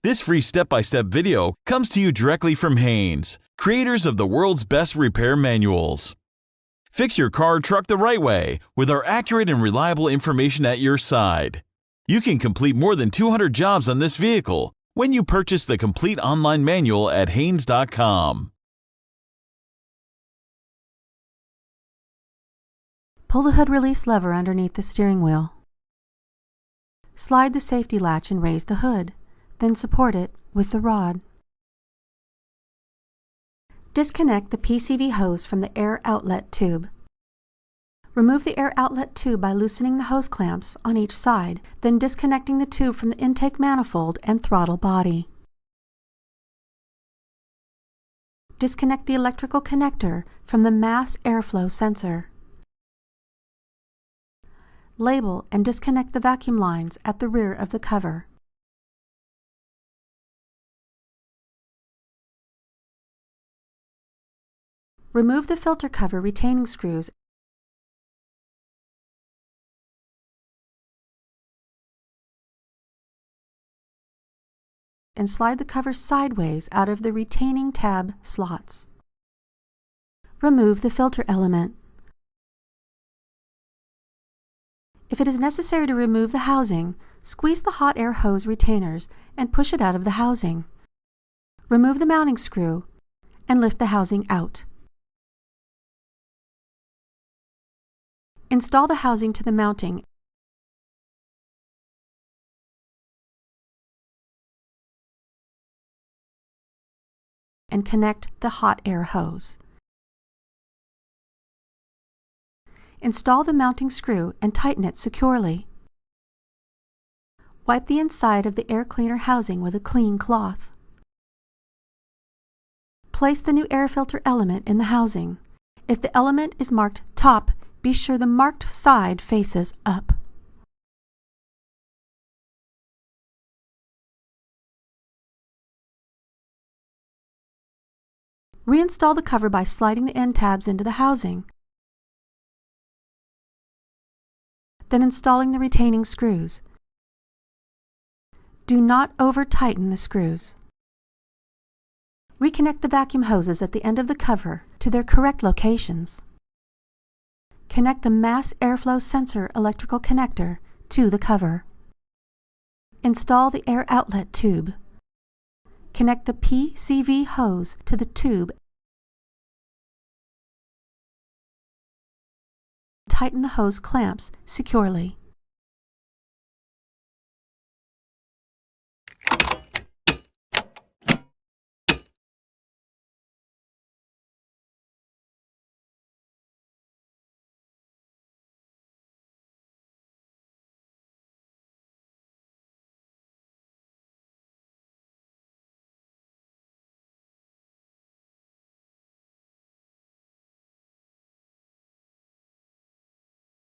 This free step-by-step video comes to you directly from Haynes, creators of the world's best repair manuals. Fix your car or truck the right way with our accurate and reliable information at your side. You can complete more than 200 jobs on this vehicle when you purchase the complete online manual at Haynes.com. Pull the hood release lever underneath the steering wheel. Slide the safety latch and raise the hood, then support it with the rod. Disconnect the PCV hose from the air outlet tube. Remove the air outlet tube by loosening the hose clamps on each side, then disconnecting the tube from the intake manifold and throttle body. Disconnect the electrical connector from the mass airflow sensor. Label and disconnect the vacuum lines at the rear of the cover. Remove the filter cover retaining screws and slide the cover sideways out of the retaining tab slots. Remove the filter element. If it is necessary to remove the housing, squeeze the hot air hose retainers and push it out of the housing. Remove the mounting screw and lift the housing out. Install the housing to the mounting and connect the hot air hose. Install the mounting screw and tighten it securely. Wipe the inside of the air cleaner housing with a clean cloth. Place the new air filter element in the housing. If the element is marked top, be sure the marked side faces up. Reinstall the cover by sliding the end tabs into the housing, then installing the retaining screws. Do not over-tighten the screws. Reconnect the vacuum hoses at the end of the cover to their correct locations. Connect the mass airflow sensor electrical connector to the cover. Install the air outlet tube. Connect the PCV hose to the tube. Tighten the hose clamps securely.